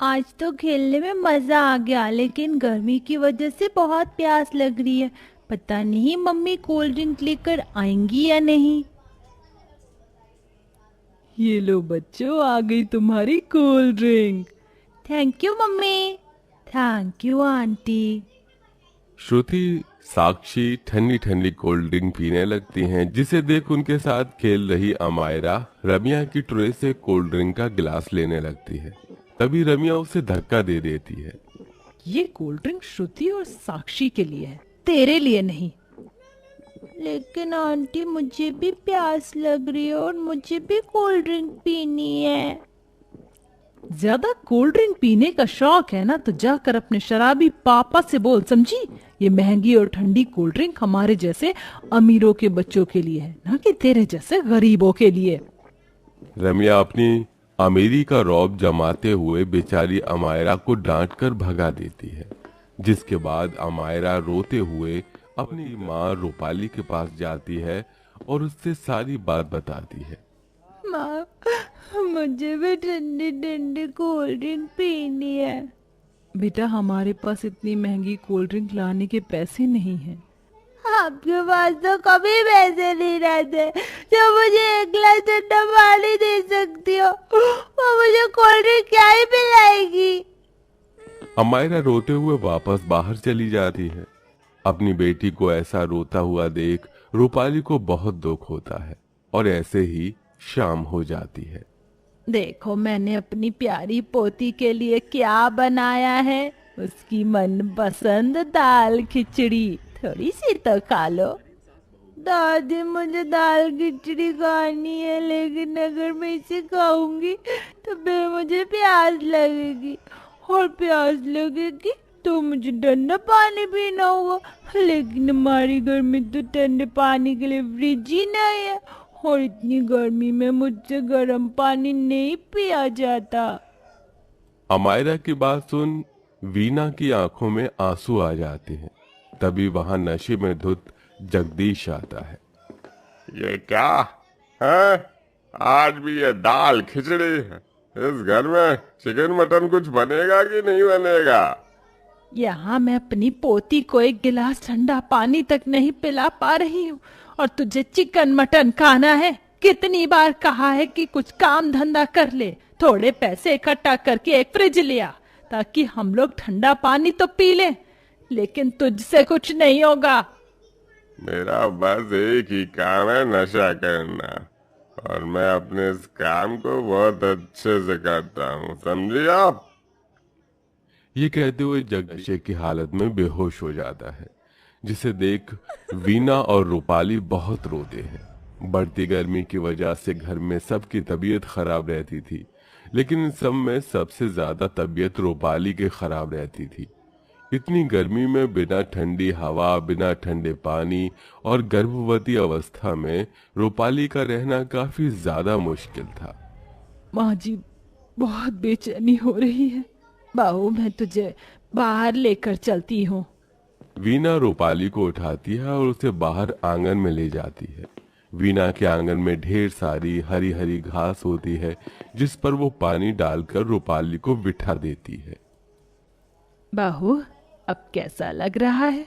आज तो खेलने में मजा आ गया, लेकिन गर्मी की वजह से बहुत प्यास लग रही है। पता नहीं मम्मी कोल्ड ड्रिंक लेकर आएंगी या नहीं। ये लो बच्चों, आ गई तुम्हारी cold drink. Thank you mummy. Thank you aunty. Shruti Sakshi ठंडी ठंडी कोल्ड ड्रिंक पीने लगती हैं, जिसे देख उनके साथ खेल रही अमायरा रमिया की ट्रे से कोल्ड ड्रिंक का गिलास लेने लगती है। तभी रमिया उसे धक्का दे देती है। ये कोल्ड ड्रिंक श्रुति और साक्षी के लिए है, तेरे लिए नहीं। लेकिन आंटी मुझे भी प्यास लग रही है और मुझे भी कोल्ड ड्रिंक पीनी है। ज्यादा कोल्ड ड्रिंक पीने का शौक है ना, तो जाकर अपने शराबी पापा से बोल, समझी? ये महंगी और ठंडी कोल्ड ड्रिंक हमारे जैसे अमीरों के बच्चों के लिए है, ना कि तेरे जैसे गरीबों के लिए। रमिया अपनी अमीरी का रौब जमाते हुए बेचारी अमायरा को डांट कर भगा देती है, जिसके बाद अमायरा रोते हुए अपनी माँ रूपाली के पास जाती है और उससे सारी बात बताती है। माँ, मुझे भी ठंडी ठंडी कोल्ड ड्रिंक पीनी है। बेटा, हमारे पास इतनी महंगी कोल्ड ड्रिंक लाने के पैसे नहीं हैं। आपके पास तो कभी पैसे नहीं रहते। जो मुझे एक गिलास ठंडा पानी दे सकती हो, वो मुझे कोल्ड ड्रिंक क्या ही पिलाएगी। अमायरा रोते हुए वापस बाहर चली जाती है। अपनी बेटी को ऐसा रोता हुआ देख रूपाली को बहुत दुख होता है और ऐसे ही शाम हो जाती है। देखो मैंने अपनी प्यारी पोती के लिए क्या बनाया है। उसकी मनपसंद दाल खिचड़ी, थोड़ी सी तो खा लो। दादी, मुझे दाल खिचड़ी खानी है, लेकिन अगर मैं इसे खाऊंगी तो फिर मुझे प्यास लगेगी, और प्यास लगेगी तो मुझे ठंडा पानी पीना होगा। लेकिन हमारे घर में तो ठंडे पानी के लिए फ्रिज ही नहीं है, और इतनी गर्मी में मुझसे गर्म पानी नहीं पिया जाता। अमायरा की बात सुन वीना की आंखों में आंसू आ जाते हैं। तभी वहां नशे में धुत जगदीश आता है। ये क्या है? आज भी ये दाल खिचड़ी है। इस घर में चिकन मटन कुछ बनेगा कि नहीं बनेगा? यहाँ मैं अपनी पोती को एक गिलास ठंडा पानी तक नहीं पिला पा रही हूँ, और तुझे चिकन मटन खाना है। कितनी बार कहा है कि कुछ काम धंधा कर ले, थोड़े पैसे इकट्ठा करके एक फ्रिज लिया ताकि हम लोग ठंडा पानी तो पी लें, लेकिन तुझसे कुछ नहीं होगा। मेरा बस एक ही काम है, नशा करना, और मैं अपने इस काम को बहुत अच्छे से करता हूँ, समझे आप? ये कहते हुए जग नशे की हालत में बेहोश हो जाता है, जिसे देख वीना और रूपाली बहुत रोते हैं। बढ़ती गर्मी की वजह से घर में सबकी तबीयत खराब रहती थी, लेकिन इन सब में सबसे ज्यादा तबीयत रूपाली की खराब रहती थी। इतनी गर्मी में बिना ठंडी हवा, बिना ठंडे पानी और गर्भवती अवस्था में रूपाली का रहना काफी ज्यादा मुश्किल था। माँ जी, बहुत बेचैनी हो रही है। बहू, मैं तुझे बाहर लेकर चलती हूँ। वीना रूपाली को उठाती है और उसे बाहर आंगन में ले जाती है। वीना के आंगन में ढेर सारी हरी हरी घास होती है, जिस पर वो पानी डालकर रूपाली को बिठा देती है। बहू, अब कैसा लग रहा है?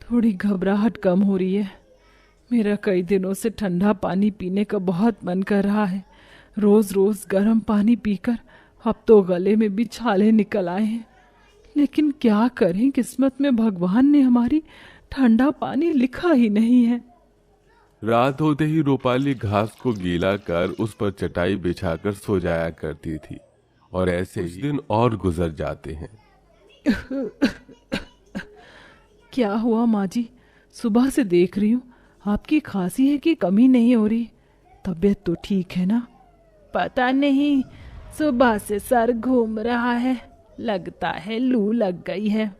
थोड़ी घबराहट कम हो रही है। मेरा कई दिनों से ठंडा पानी पीने का बहुत मन कर रहा है। रोज रोज गर्म पानी पीकर अब तो गले में भी छाले निकल आए हैं। लेकिन क्या करें, किस्मत में भगवान ने हमारी ठंडा पानी लिखा ही नहीं है। रात होते ही रूपाली घास को गीला कर उस पर चटाई बिछाकर सो जाया करती थी, और ऐसे ही दिन और गुजर जाते हैं। क्या हुआ माँ जी? सुबह से देख रही हूँ आपकी खांसी है कि कमी नहीं हो रही। तबीयत तो ठीक है ना? पता नहीं, सुबह से सर घूम रहा है, लगता है लू लग गई है।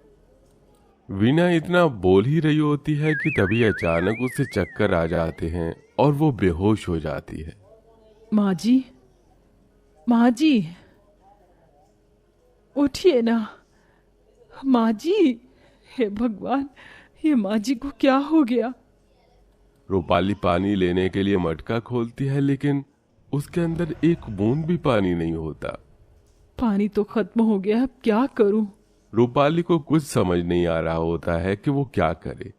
वीना इतना बोल ही रही होती है कि तभी अचानक उसे चक्कर आ जाते हैं और वो बेहोश हो जाती है। माँ जी, माँ जी, उठिए ना। माँ जी, हे भगवान, ये माँ जी को क्या हो गया? रूपाली पानी लेने के लिए मटका खोलती है, लेकिन उसके अंदर एक बूंद भी पानी नहीं होता। पानी तो खत्म हो गया, अब क्या करूं? रूपाली को कुछ समझ नहीं आ रहा होता है कि वो क्या करे।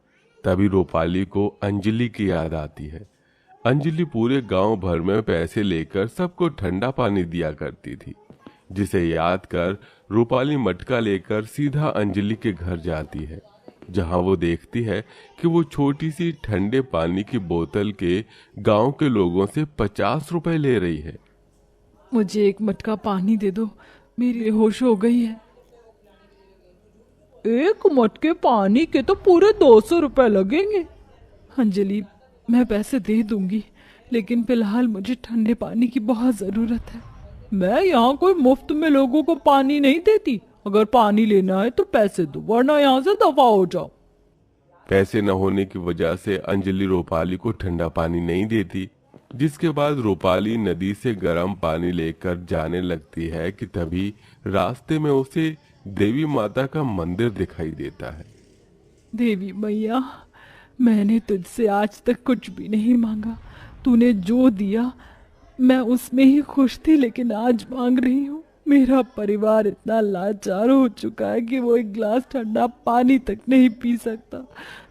तभी रूपाली को अंजलि की याद आती है। अंजलि पूरे गांव भर में पैसे लेकर सबको ठंडा पानी दिया करती थी, जिसे याद कर रूपाली मटका लेकर सीधा अंजलि के घर जाती है, जहां वो देखती है कि वो छोटी सी ठंडे पानी की बोतल के गांव के लोगों से 50 रुपए ले रही है। मुझे एक मटका पानी दे दो, मेरी होश हो गई है। एक मटके पानी के तो पूरे 200 रुपए लगेंगे। अंजलि, मैं पैसे दे दूंगी, लेकिन फिलहाल मुझे ठंडे पानी की बहुत जरूरत है। मैं यहाँ कोई मुफ्त में लोगों को पानी नहीं देती। अगर पानी लेना है तो पैसे दो, वरना यहाँ से दफा हो जाओ। पैसे न होने की वजह से अंजलि रूपाली को ठंडा पानी नहीं देती, जिसके बाद रूपाली नदी से गर्म पानी लेकर जाने लगती है कि तभी रास्ते में उसे देवी माता का मंदिर दिखाई देता है। देवी मैया, मैंने तुझसे आज तक कुछ भी नहीं मांगा। तूने जो दिया मैं उसमें ही खुश थी, लेकिन आज मांग रही हूँ। मेरा परिवार इतना लाचार हो चुका है कि वो एक गिलास ठंडा पानी तक नहीं पी सकता।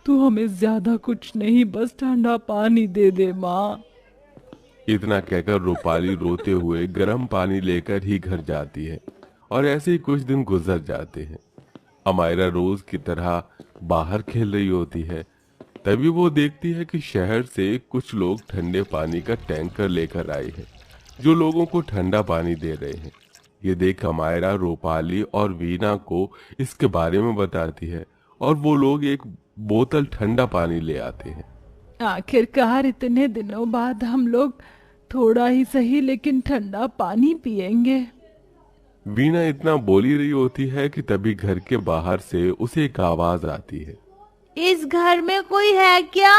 तू हमें ज्यादा कुछ नहीं, बस ठंडा पानी दे दे माँ। इतना कहकर रूपाली रोते हुए गर्म पानी लेकर ही घर जाती है और ऐसे ही कुछ दिन गुजर जाते हैं। अमायरा रोज की तरह बाहर खेल रही होती है। तभी वो देखती है कि शहर से कुछ लोग ठंडे पानी का टैंकर लेकर आए हैं, जो लोगों को ठंडा पानी दे रहे हैं। ये देख अमायरा रूपाली और वीना को इसके बारे में बताती है और वो लोग एक बोतल ठंडा पानी ले आते हैं। आखिरकार इतने दिनों बाद हम लोग थोड़ा ही सही लेकिन ठंडा पानी पिएंगे। वीना इतना बोली रही होती है कि तभी घर के बाहर से उसे एक आवाज आती है। इस घर में कोई है क्या?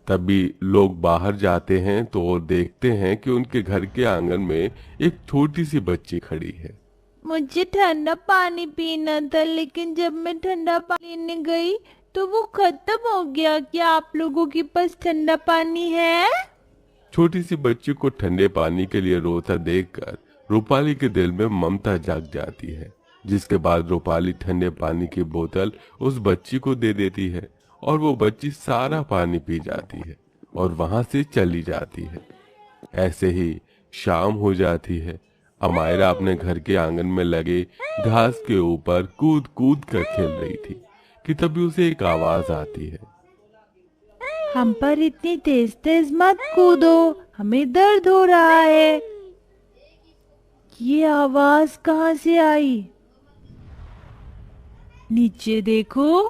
तभी लोग बाहर जाते हैं तो वो देखते हैं कि उनके घर के आंगन में एक छोटी सी बच्ची खड़ी है। मुझे ठंडा पानी पीना था, लेकिन जब मैं ठंडा पानी लेने गई तो वो खत्म हो गया। क्या आप लोगों के पास ठंडा पानी है? छोटी सी बच्ची को ठंडे पानी के लिए रोता देखकर रूपाली के दिल में ममता जाग जाती है, जिसके बाद रूपाली ठंडे पानी की बोतल उस बच्ची को दे देती है और वो बच्ची सारा पानी पी जाती है और वहां से चली जाती है। ऐसे ही शाम हो जाती है। अमायरा अपने घर के आंगन में लगे घास के ऊपर कूद कूद कर खेल रही थी कि तभी उसे एक आवाज आती है। हम पर इतनी तेज तेज मत कूदो, हमें दर्द हो रहा है। ये आवाज कहाँ से आई? नीचे देखो।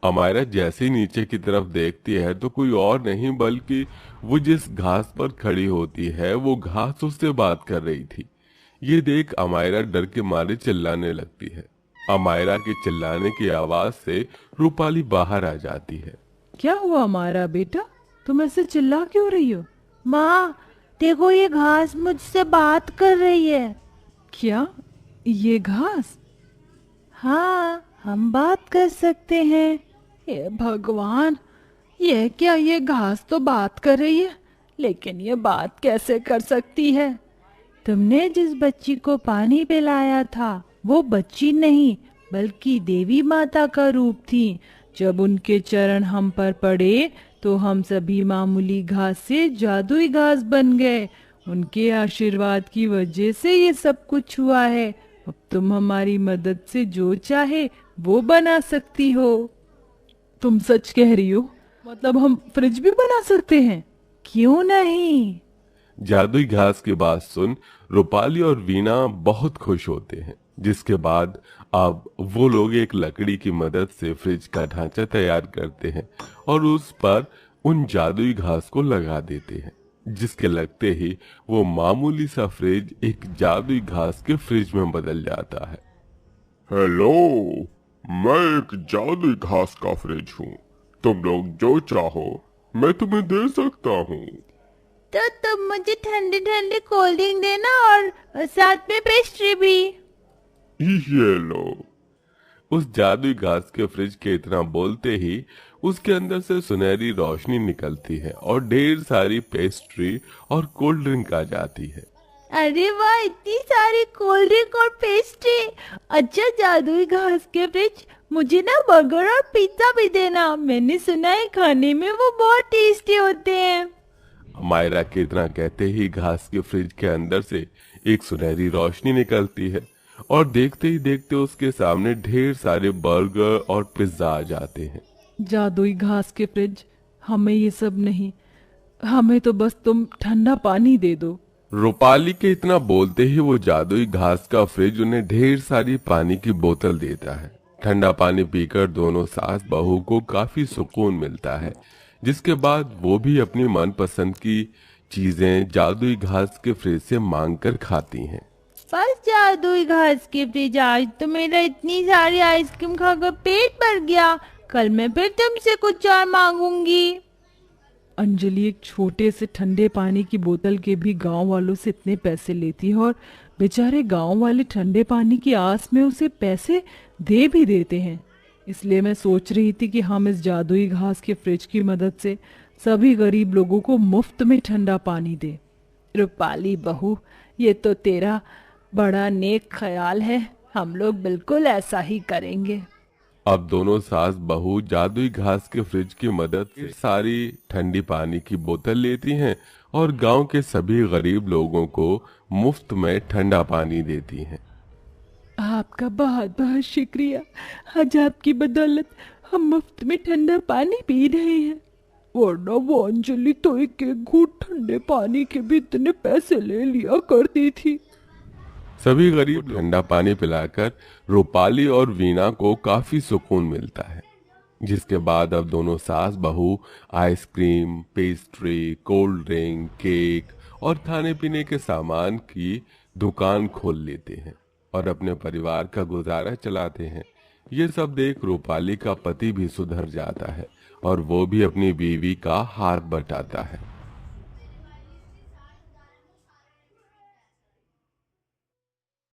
अमायरा जैसे ही नीचे की तरफ देखती है तो कोई और नहीं बल्कि वो जिस घास पर खड़ी होती है वो घास उससे बात कर रही थी। ये देख अमायरा डर के मारे चिल्लाने लगती है। अमायरा के चिल्लाने की आवाज से रूपाली बाहर आ जाती है। क्या हुआ हमारा बेटा, तुम ऐसे चिल्ला क्यों रही हो? माँ देखो, ये घास मुझसे बात कर रही है। क्या ये घास? हाँ, हम बात कर सकते हैं। हे भगवान, ये क्या, ये घास तो बात कर रही है, लेकिन ये बात कैसे कर सकती है? तुमने जिस बच्ची को पानी पिलाया था वो बच्ची नहीं बल्कि देवी माता का रूप थी। जब उनके चरण हम पर पड़े तो हम सभी मामूली घास से जादुई घास बन गए। उनके आशीर्वाद की वजह से ये सब कुछ हुआ है। अब तुम हमारी मदद से जो चाहे वो बना सकती हो। तुम सच कह रही हो? मतलब हम फ्रिज भी बना सकते हैं? क्यों नहीं? जादुई घास की बात सुन रूपाली और वीना बहुत खुश होते हैं, जिसके बाद अब वो लोग एक लकड़ी की मदद से फ्रिज का ढांचा तैयार करते हैं और उस पर उन जादुई घास को लगा देते हैं, जिसके लगते ही वो मामूली सा फ्रिज एक जादुई घास के फ्रिज में बदल जाता है। हेलो, मैं एक जादुई घास का फ्रिज हूँ। तुम लोग जो चाहो मैं तुम्हें दे सकता हूँ। तो तुम मुझे ठंडी ठंडी कोल्ड ड्रिंक देना और साथ में पेस्ट्री भी। ये लो। उस जादुई घास के फ्रिज के इतना बोलते ही उसके अंदर से सुनहरी रोशनी निकलती है और ढेर सारी पेस्ट्री और कोल्ड ड्रिंक आ जाती है। अरे वाह, इतनी सारी कोल्ड ड्रिंक और पेस्ट्री। अच्छा जादुई घास के फ्रिज, मुझे ना बर्गर और पिज्जा भी देना। मैंने सुना है खाने में वो बहुत टेस्टी होते हैं। मायरा के इतना कहते ही घास के फ्रिज के अंदर से एक सुनहरी रोशनी निकलती है और देखते ही देखते उसके सामने ढेर सारे बर्गर और पिज्जा आ जाते हैं। जादुई घास के फ्रिज, हमें ये सब नहीं, हमें तो बस तुम ठंडा पानी दे दो। रूपाली के इतना बोलते ही वो जादुई घास का फ्रिज उन्हें ढेर सारी पानी की बोतल देता है। ठंडा पानी पीकर दोनों सास बहू को काफी सुकून मिलता है, जिसके बाद वो भी अपनी मनपसंद की चीजें जादुई घास के फ्रिज से मांग कर खाती हैं। बस जादुई घास के फ्रिज, आज तो मेरा इतनी सारी आइसक्रीम खाकर पेट भर गया। कल मैं फिर तुमसे कुछ और मांगूंगी। अंजलि एक छोटे से ठंडे पानी की बोतल के भी गांव वालों से इतने पैसे लेती है और बेचारे गांव वाले ठंडे पानी की आस में उसे पैसे दे भी देते हैं। इसलिए मैं सोच रही थी कि हम इस जादुई घास के फ्रिज की मदद से सभी गरीब लोगों को मुफ्त में ठंडा पानी दे। रूपाली बहू, ये तो तेरा बड़ा नेक ख्याल है। हम लोग बिल्कुल ऐसा ही करेंगे। अब दोनों सास बहू जादुई घास के फ्रिज की मदद से सारी ठंडी पानी की बोतल लेती हैं और गांव के सभी गरीब लोगों को मुफ्त में ठंडा पानी देती हैं। आपका बहुत बहुत शुक्रिया। आज आपकी बदौलत हम मुफ्त में ठंडा पानी पी रहे हैं, वरना वो अंजलि तो एक एक घूंट ठंडे पानी के भी इतने पैसे ले लिया करती थी। सभी गरीब ठंडा पानी पिलाकर रूपाली और वीना को काफी सुकून मिलता है, जिसके बाद अब दोनों सास बहू ice cream, pastry, cold drink, cake और खाने पीने के सामान की दुकान खोल लेते हैं और अपने परिवार का गुजारा चलाते हैं। ये सब देख रूपाली का पति भी सुधर जाता है और वो भी अपनी बीवी का हाथ बटाता है।